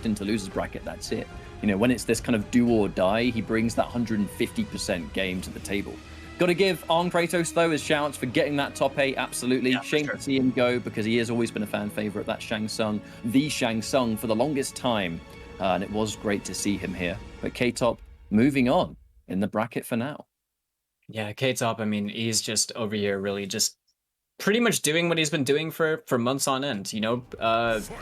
into losers bracket, that's it. You know, when it's this kind of do or die, he brings that 150% game to the table. Got to give Arn Kratos, though, his shouts for getting that top 8, absolutely. Yeah, Shame to see him go, because he has always been a fan favorite, that Shang Tsung, the Shang Tsung, for the longest time. And it was great to see him here. But K-Top moving on in the bracket for now. Yeah, K-Top, I mean, he's just over here really just pretty much doing what he's been doing for months on end, you know,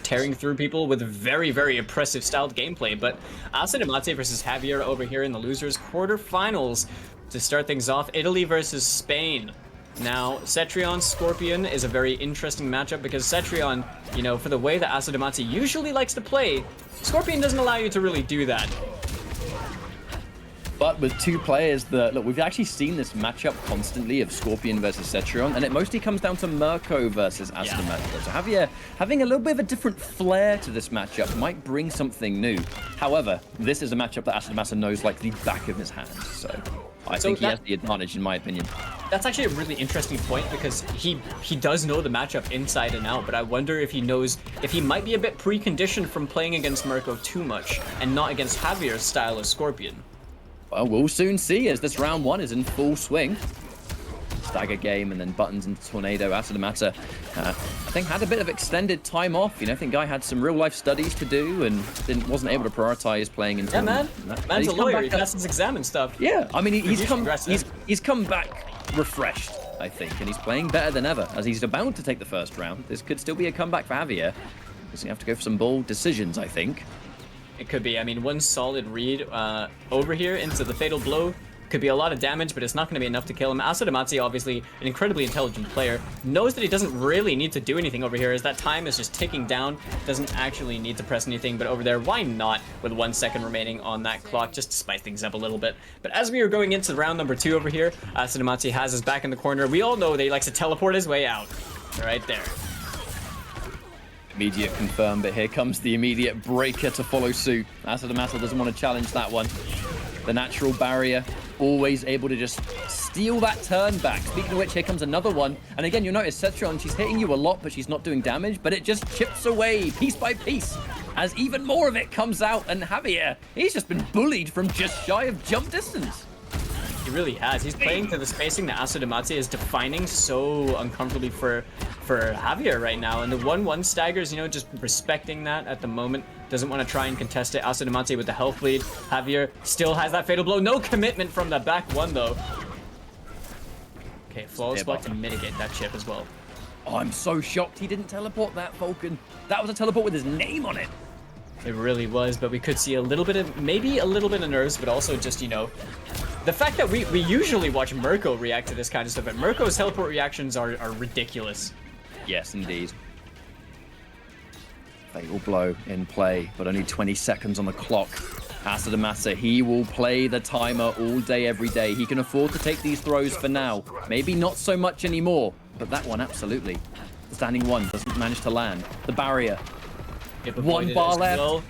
tearing through people with very, very oppressive styled gameplay. But Asodimazze versus Javier over here in the losers quarterfinals. To start things off, Italy versus Spain. Now, Cetrion Scorpion is a very interesting matchup because Cetrion, you know, for the way that Asodimazze usually likes to play, Scorpion doesn't allow you to really do that. But with two players that, look, we've actually seen this matchup constantly of Scorpion versus Cetrion, and it mostly comes down to Mirko versus Asodimazze. So Javier having a little bit of a different flair to this matchup might bring something new. However, this is a matchup that Asodimazze knows like the back of his hand. So I think he has the advantage, in my opinion. That's actually a really interesting point because he does know the matchup inside and out, but I wonder if he knows if he might be a bit preconditioned from playing against Mirko too much and not against Javier's style of Scorpion. Well, we'll soon see as this round 1 is in full swing. Stagger game and then buttons into Tornado. Asodimazze, I think, had a bit of extended time off. You know, I think Guy had some real life studies to do and wasn't able to prioritize playing in tournament. Yeah, man. Man's a lawyer. He passed his exam and stuff. Yeah, I mean, he's come back refreshed, I think, and he's playing better than ever. As he's about to take the first round, this could still be a comeback for Javier. He's gonna have to go for some bold decisions, I think. It could be. I mean, one solid read over here into the Fatal Blow could be a lot of damage, but it's not going to be enough to kill him. Asodimazze, obviously an incredibly intelligent player, knows that he doesn't really need to do anything over here as that time is just ticking down. Doesn't actually need to press anything, but over there, why not with 1 second remaining on that clock, just to spice things up a little bit. But as we are going into round number 2 over here, Asodimazze has his back in the corner. We all know that he likes to teleport his way out. Right there. Immediate confirm, but here comes the immediate breaker to follow suit. Asodimazze doesn't want to challenge that one. The natural barrier, always able to just steal that turn back. Speaking of which, here comes another one. And again, you'll notice Cetrion, she's hitting you a lot, but she's not doing damage, but it just chips away piece by piece as even more of it comes out. And Javier, he's just been bullied from just shy of jump distance. He really has. He's playing to the spacing that Asodimazze is defining so uncomfortably for Javier right now. And the 1-1 staggers, you know, just respecting that at the moment. Doesn't want to try and contest it. Asodimazze with the health lead. Javier still has that Fatal Blow. No commitment from the back one, though. Okay, flawless block to mitigate that chip as well. Oh, I'm so shocked he didn't teleport that, Falcon. That was a teleport with his name on it. It really was, but we could see a little bit of, maybe a little bit of nerves, but also just, you know, the fact that we usually watch Mirko react to this kind of stuff, and Mirko's teleport reactions are ridiculous. Yes, indeed. Fatal Blow in play, but only 20 seconds on the clock. Asodimazze, he will play the timer all day, every day. He can afford to take these throws for now. Maybe not so much anymore, but that one, absolutely. The standing one doesn't manage to land. The barrier. 1 bar left. Well.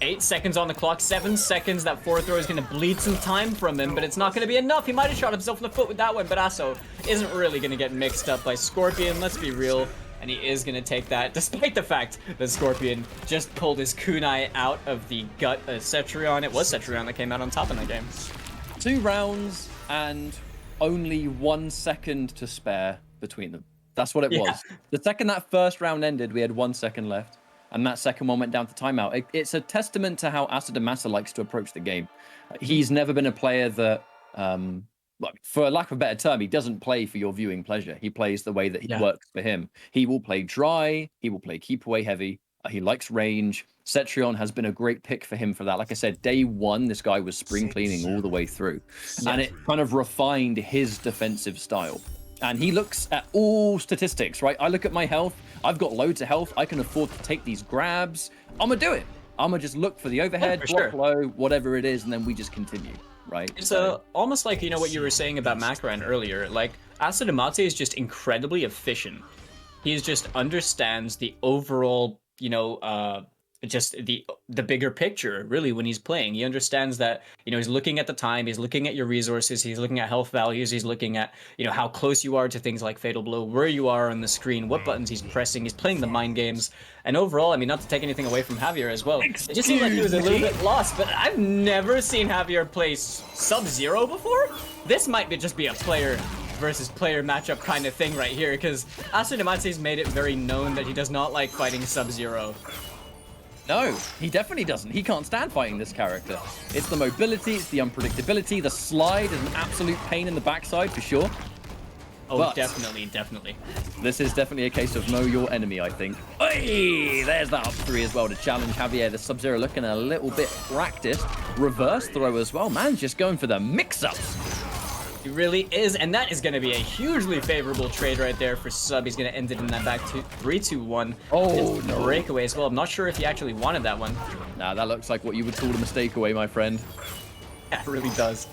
8 seconds on the clock, 7 seconds. That 4th throw is going to bleed some time from him, but it's not going to be enough. He might have shot himself in the foot with that one, but Aso isn't really going to get mixed up by Scorpion. Let's be real. And he is going to take that, despite the fact that Scorpion just pulled his kunai out of the gut of Cetrion. It was Cetrion that came out on top in that game. 2 rounds and only 1 second to spare between them. That's what it was. The second that first round ended, we had 1 second left. And that second one went down to timeout. It's a testament to how Asodimazze likes to approach the game. He's never been a player that, for lack of a better term, he doesn't play for your viewing pleasure. He plays the way that he works for him. He will play dry. He will play keep away heavy. He likes range. Cetrion has been a great pick for him for that. Like I said, day 1, this guy was spring cleaning all the way through. And it kind of refined his defensive style. And he looks at all statistics, right? I look at my health. I've got loads of health. I can afford to take these grabs. I'm going to do it. I'm going to just look for the overhead, block low, whatever it is, and then we just continue, right? It's almost like, you know, what you were saying about Macron earlier. Like, Asodimazze is just incredibly efficient. He just understands the overall, you know, just the bigger picture, really, when he's playing. He understands that, you know, he's looking at the time, he's looking at your resources, he's looking at health values, he's looking at, you know, how close you are to things like Fatal Blow, where you are on the screen, what buttons he's pressing, he's playing the mind games. And overall, I mean, not to take anything away from Javier as well, it just seemed like he was a little bit lost, but I've never seen Javier play Sub-Zero before. This might just be a player versus player matchup kind of thing right here, because Asodimazze's made it very known that he does not like fighting Sub-Zero. No, he definitely doesn't. He can't stand fighting this character. It's the mobility, it's the unpredictability, the slide is an absolute pain in the backside for sure. Oh, but definitely, definitely. This is definitely a case of know your enemy, I think. Hey, there's that up three as well to challenge Javier. The Sub-Zero looking a little bit practiced. Reverse throw as well. Man, just going for the mix-ups. He really is, and that is going to be a hugely favorable trade right there for Sub. He's going to end it in that back 3-2-1. Oh, no. Breakaway as well. I'm not sure if he actually wanted that one. Nah, that looks like what you would call a mistake away, my friend. Yeah, it really does.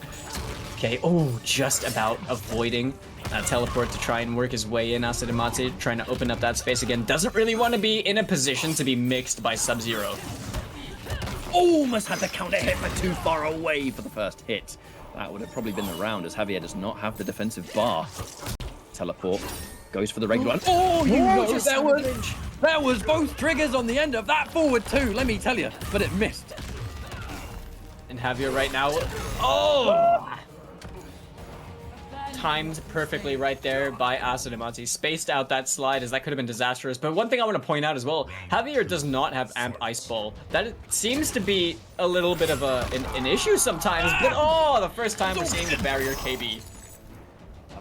Okay, oh, just about avoiding that teleport to try and work his way in. Asodimazze trying to open up that space again. Doesn't really want to be in a position to be mixed by Sub-Zero. Almost had the counter hit, but too far away for the first hit. That would have probably been the round, as Javier does not have the defensive bar. Teleport. Goes for the regular one. Oh, you know, that was both triggers on the end of that forward too, let me tell you. But it missed. And Javier right now. Oh! Timed perfectly right there by Asodimazze. Spaced out that slide, as that could have been disastrous. But one thing I want to point out as well, Javier does not have Amp Ice Ball. That seems to be a little bit of an issue sometimes. But oh, the first time we're seeing the barrier KB.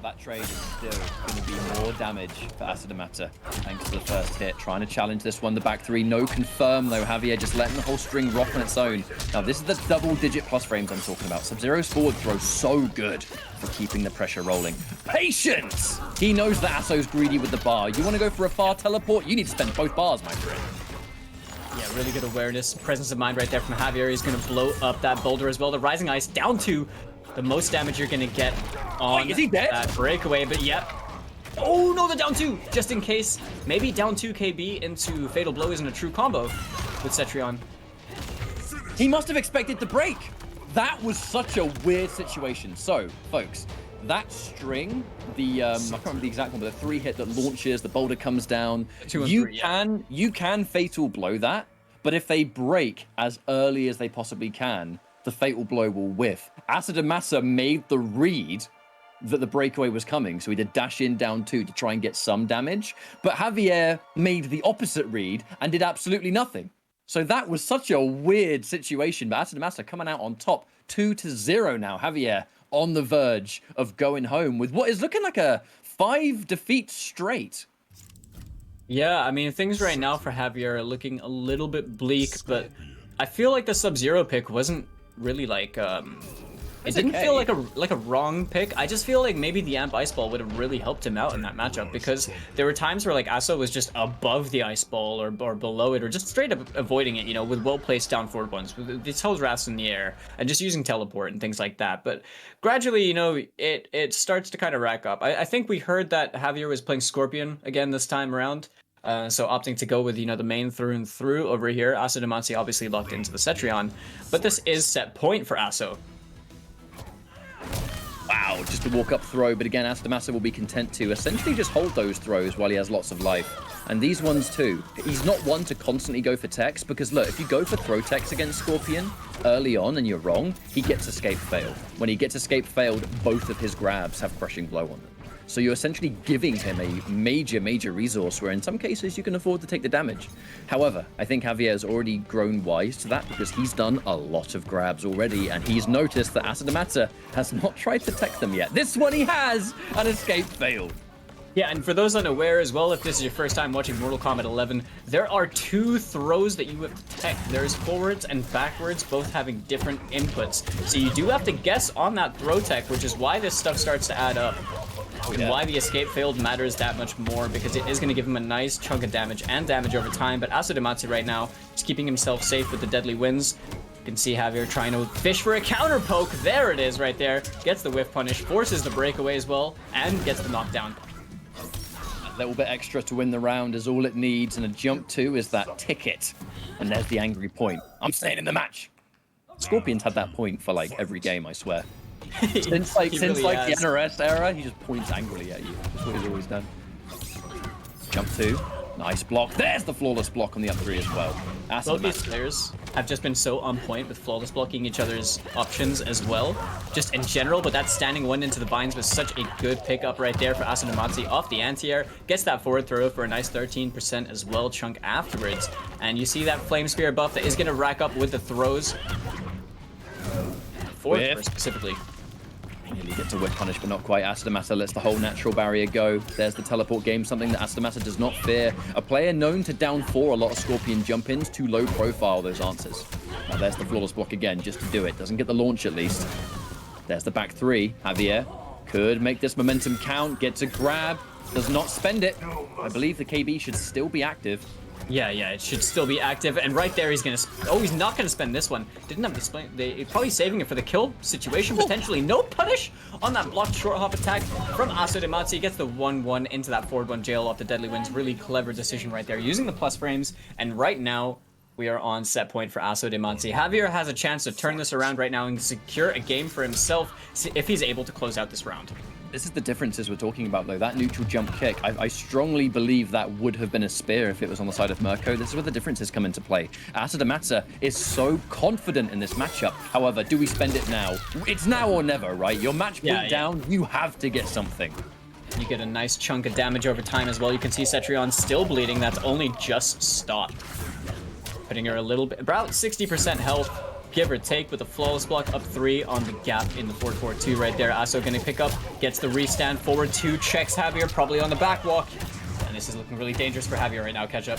That trade is still going to be more damage for Asodimazze, thanks to the first hit. Trying to challenge this one, the back three. No confirm, though. Javier just letting the whole string rock on its own. Now, this is the double-digit plus frames I'm talking about. Sub-Zero's forward throw so good for keeping the pressure rolling. Patience! He knows that Aso's greedy with the bar. You want to go for a far teleport? You need to spend both bars, my friend. Yeah, really good awareness, presence of mind right there from Javier. He's going to blow up that boulder as well. The Rising Ice down to the most damage you're going to get on that breakaway, but yep. Oh no, the down two, just in case. Maybe down 2 KB into Fatal Blow isn't a true combo with Cetrion. He must have expected the break. That was such a weird situation. So, folks, that string, I can't remember the exact one, but the 3 hit that launches, the boulder comes down. 2 and 3, you can Fatal Blow that, but if they break as early as they possibly can, the Fatal Blow will whiff. Asodimazze made the read that the breakaway was coming, so he did dash in down 2 to try and get some damage, but Javier made the opposite read and did absolutely nothing. So that was such a weird situation, but Asodimazze coming out on top, 2-0 now. Javier on the verge of going home with what is looking like a 5 defeat straight. Yeah, I mean, things right now for Javier are looking a little bit bleak, but I feel like the Sub-Zero pick wasn't really like it didn't feel like a wrong pick. I just feel like maybe the Amp Ice Ball would have really helped him out in that matchup, because there were times where like Aso was just above the Ice Ball or below it, or just straight up avoiding it, you know, with well-placed down forward ones, with the tails wraps in the air and just using teleport and things like that. But gradually, you know, it starts to kind of rack up. I think we heard that Javier was playing Scorpion again this time around. So opting to go with, you know, the main through and through over here. Asodimazze obviously locked into the Cetrion, but this is set point for Aso. Wow, just a walk-up throw, but again, Asodimazze will be content to essentially just hold those throws while he has lots of life. And these ones too. He's not one to constantly go for techs, because look, if you go for throw techs against Scorpion early on and you're wrong, he gets escape failed. When he gets escape failed, both of his grabs have crushing blow on them. So you're essentially giving him a major resource where in some cases you can afford to take the damage. However, I think Javier has already grown wise to that, because he's done a lot of grabs already, and he's noticed that Asodimazze has not tried to tech them yet. This one he has, and escape failed. Yeah, and for those unaware as well, if this is your first time watching Mortal Kombat 11, there are 2 throws that you have to tech. There's forwards and backwards, both having different inputs. So you do have to guess on that throw tech, which is why this stuff starts to add up. And why the escape failed matters that much more, because it is going to give him a nice chunk of damage and damage over time. But Asodimazze right now is keeping himself safe with the deadly winds. You can see Javier trying to fish for a counter poke. There it is right there. Gets the whiff punish, forces the breakaway as well, and gets the knockdown. A little bit extra to win the round is all it needs, and a jump 2 is that ticket And there's the angry point. I'm staying in the match. Scorpion's had that point for like every game, I swear. Since like the NRS era, he just points angrily at you. That's what he's always done. Jump 2. Nice block. There's the flawless block on the up 3 as well. Both these players have just been so on point with flawless blocking each other's options as well, just in general, but that standing one into the vines was such a good pickup right there for Asodimazze off the anti-air. Gets that forward throw for a nice 13% as well chunk afterwards. And you see that Flame Spear buff that is going to rack up with the throws. Forward specifically. Nearly get to whip punish, but not quite. Asodimazze lets the whole natural barrier go. There's the teleport game, something that Asodimazze does not fear. A player known to down 4 a lot of Scorpion jump-ins, too low profile those answers. Now there's the flawless block again, just to do it. Doesn't get the launch at least. There's the back 3. Javier could make this momentum count, gets a grab, does not spend it. I believe the KB should still be active. Yeah, it should still be active. And right there, he's gonna. Oh, he's not gonna spend this one. Didn't have to spend. They probably saving it for the kill situation potentially. No punish on that blocked short hop attack from Asodimazze. He gets the 1-1 into that forward 1 jail off the deadly winds. Really clever decision right there, using the plus frames. And right now, we are on set point for Asodimazze. Javier has a chance to turn this around right now and secure a game for himself if he's able to close out this round. This is the differences we're talking about, though. That neutral jump kick, I strongly believe that would have been a spear if it was on the side of Mirko. This is where the differences come into play. Asodimazze is so confident in this matchup. However, do we spend it now? It's now or never, right? Your match point down, you have to get something. You get a nice chunk of damage over time as well. You can see Cetrion still bleeding. That's only just stopped. Putting her a little bit, about 60% health. Give or take, with a flawless block up 3 on the gap in the 4-4-2 right there. Aso gonna pick up, gets the restand forward 2, checks Javier probably on the back walk. And this is looking really dangerous for Javier right now. Catch up.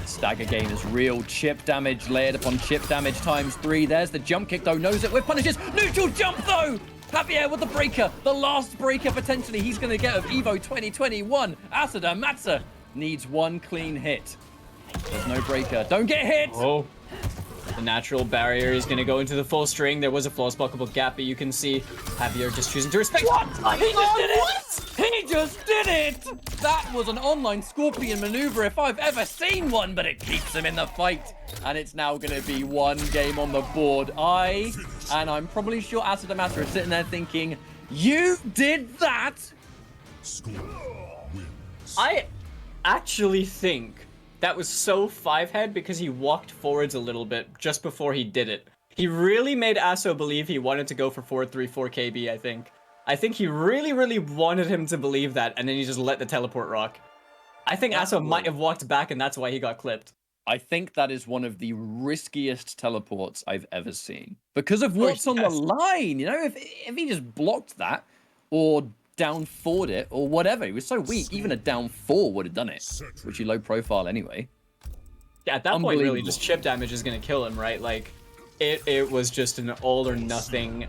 Stagger game is real. Chip damage layered upon chip damage times 3. There's the jump kick though, knows it with punishes. Neutral jump though! Javier with the breaker, the last breaker potentially he's gonna get of EVO 2021. Asodimazze needs 1 clean hit. There's no breaker. Don't get hit! Oh. The natural barrier is going to go into the full string. There was a flawless blockable gap, but you can see Javier just choosing to respect. What? He just did it! He just did it! That was an online Scorpion maneuver if I've ever seen one, but it keeps him in the fight. And it's now going to be 1 game on the board. And I'm probably sure Asodimazze is sitting there thinking, you did that? I actually think that was so 5-head because he walked forwards a little bit just before he did it. He really made Aso believe he wanted to go for 4-3-4 KB, I think. I think he really wanted him to believe that, and then he just let the teleport rock. I think Aso might have walked back, and that's why he got clipped. I think that is one of the riskiest teleports I've ever seen. Because of what's on the line, you know? If he just blocked that, or down 4'd it, or whatever. He was so weak, even a down 4 would have done it, which he low profile anyway. Yeah, at that point, really, just chip damage is going to kill him, right? Like, it was just an all or nothing,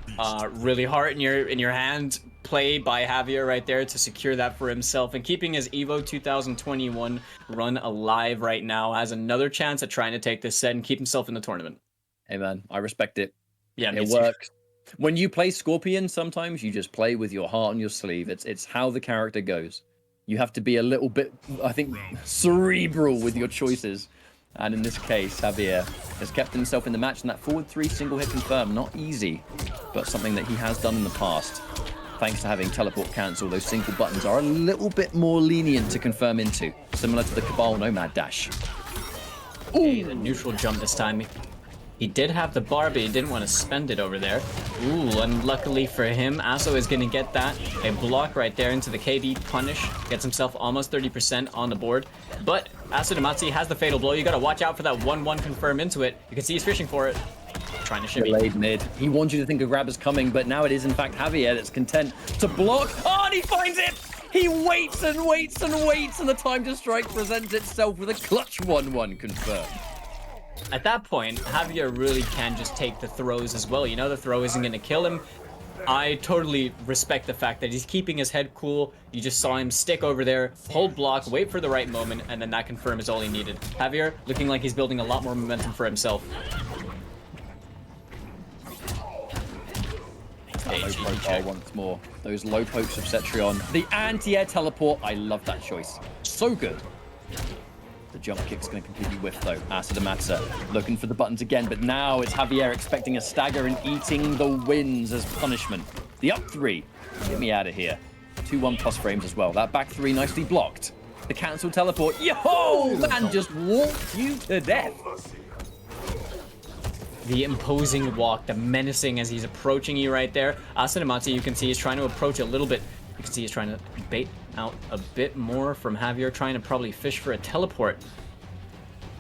really hard in your hand play by Javier right there to secure that for himself, and keeping his EVO 2021 run alive right now. Has another chance at trying to take this set and keep himself in the tournament. Hey man, I respect it. Yeah, it works. When you play Scorpion, sometimes you just play with your heart on your sleeve. It's how the character goes. You have to be a little bit, I think, cerebral with your choices. And in this case, Javier has kept himself in the match, and that forward 3 single hit confirm, not easy, but something that he has done in the past. Thanks to having teleport cancel, those single buttons are a little bit more lenient to confirm into, similar to the Cabal Nomad dash. Ooh, the neutral jump this time. He did have the bar, but he didn't want to spend it over there. Ooh, unluckily for him, Aso is going to get that. A block right there into the KB punish. Gets himself almost 30% on the board. But Asodimazze has the fatal blow. You got to watch out for that 1-1 confirm into it. You can see he's fishing for it. Trying to shimmy. Delayed mid. He wants you to think a grab is coming, but now it is in fact Javier that's content to block. Oh, and he finds it! He waits and waits and waits, and the time to strike presents itself with a clutch 1-1 confirmed. At that point, Javier really can just take the throws as well. You know, the throw isn't going to kill him. I totally respect the fact that he's keeping his head cool. You just saw him stick over there, hold block, wait for the right moment, and then that confirm is all he needed. Javier looking like he's building a lot more momentum for himself. That low profile once more. Those low pokes of Cetrion. The anti-air teleport. I love that choice. So good. The jump kick's going to completely whiff, though. Asodimazze looking for the buttons again, but now it's Javier expecting a stagger and eating the wins as punishment. The up 3. Get me out of here. 2-1 plus frames as well. That back 3 nicely blocked. The cancel teleport. Yo! Man just walked you to death. The imposing walk, the menacing as he's approaching you right there. Asodimazze, you can see, is trying to approach a little bit. You can see he's trying to bait out a bit more from Javier, trying to probably fish for a teleport.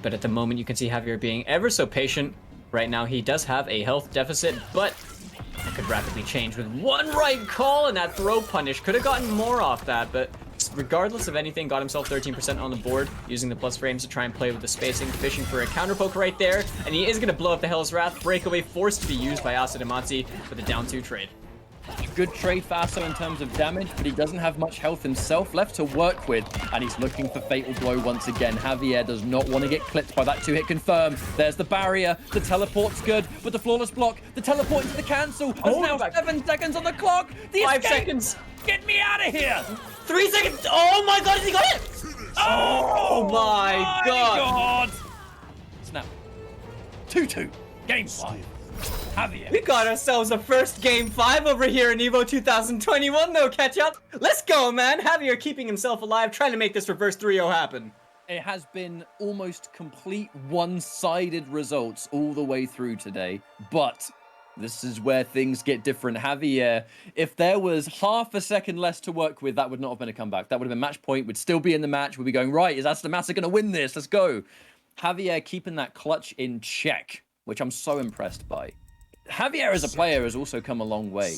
But at the moment, you can see Javier being ever so patient. Right now, he does have a health deficit, but it could rapidly change with one right call, and that throw punish could have gotten more off that, but regardless of anything, got himself 13% on the board, using the plus frames to try and play with the spacing, fishing for a counter poke right there, and he is going to blow up the Hell's Wrath. Breakaway forced to be used by Asodimazze for the down 2 trade. Good trade for Aso in terms of damage, but he doesn't have much health himself left to work with, and he's looking for Fatal Blow once again. Javier does not want to get clipped by that 2-hit confirm. There's the barrier. The teleport's good, but the flawless block, the teleport into the cancel. There's now 7 seconds on the clock. The 5 escape. seconds. Get me out of here. 3 seconds. Oh my god, he got it. Oh my god. Snap. 2-2. Game 5. Javier. We got ourselves a first game 5 over here in EVO 2021 though, catch up. Let's go, man. Javier keeping himself alive, trying to make this reverse 3-0 happen. It has been almost complete one-sided results all the way through today, but this is where things get different. Javier, if there was half a second less to work with, that would not have been a comeback. That would have been match point. We'd still be in the match. We'd be going, right, is Asodimazze going to win this? Let's go. Javier keeping that clutch in check, which I'm so impressed by. Javier as a player has also come a long way.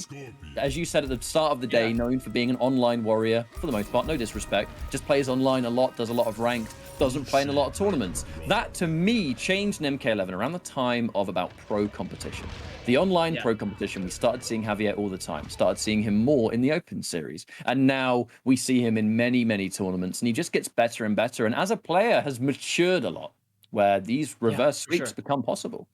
As you said at the start of the day, known for being an online warrior, for the most part, no disrespect, just plays online a lot, does a lot of ranked, doesn't play in a lot of tournaments. That, to me, changed in MK11 around the time of about pro competition. The online pro competition, we started seeing Javier all the time, started seeing him more in the Open Series. And now we see him in many, many tournaments, and he just gets better and better. And as a player, has matured a lot, where these reverse sweeps become possible.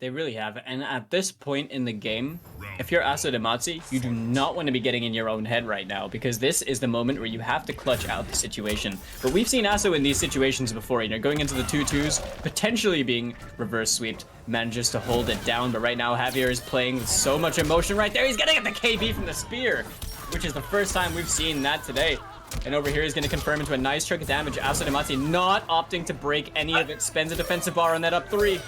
They really have, and at this point in the game, if you're Asodimazze, you do not want to be getting in your own head right now, because this is the moment where you have to clutch out the situation. But we've seen Aso in these situations before, you know, going into the 2-2s, potentially being reverse sweeped, manages to hold it down, but right now Javier is playing with so much emotion right there. He's gonna get the KB from the spear, which is the first time we've seen that today. And over here, he's going to confirm into a nice chunk of damage. Asodimazze not opting to break any of it, spends a defensive bar on that up 3.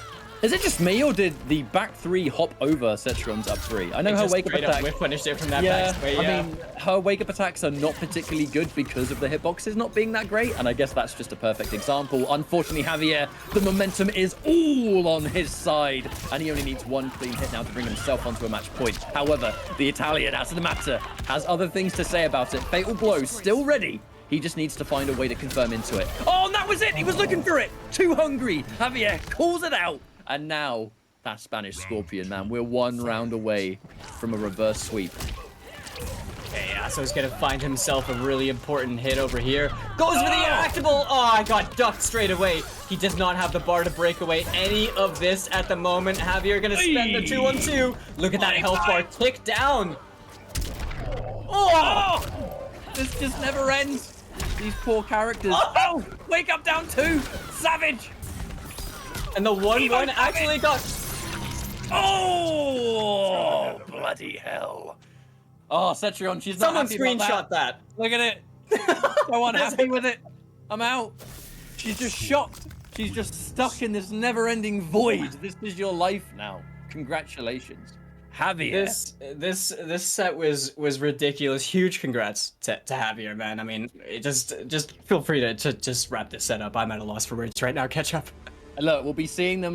Is it just me, or did the back 3 hop over Cetrion's up 3? I know her wake-up attack. Whiff punished it from that back way, I mean, her wake-up attacks are not particularly good because of the hitboxes not being that great, and I guess that's just a perfect example. Unfortunately, Javier, the momentum is all on his side, and he only needs one clean hit now to bring himself onto a match point. However, the Italian Asodimazze has other things to say about it. Fatal Blow still ready. He just needs to find a way to confirm into it. Oh, and that was it! He was looking for it! Too hungry! Javier calls it out! And now, that Spanish Scorpion, man, we're 1 round away from a reverse sweep. Okay, Aso's gonna find himself a really important hit over here. Goes for the interactable! Oh, I got ducked straight away. He does not have the bar to break away any of this at the moment. Javier gonna spend the 2-on-2. Look at that health bar tick down. Oh! This just never ends. These poor characters. Oh! Wake up down 2! Savage! And the 1-1 actually got... Oh! Bloody hell. Oh, Cetrion, she's not Someone happy screenshot about that. Look at it. So unhappy with it. I'm out. She's just shocked. She's just stuck in this never-ending void. This is your life now. Congratulations. Javier. This set was ridiculous. Huge congrats to Javier, man. I mean, just feel free to just wrap this set up. I'm at a loss for words right now. Catch up. Look, we'll be seeing them later.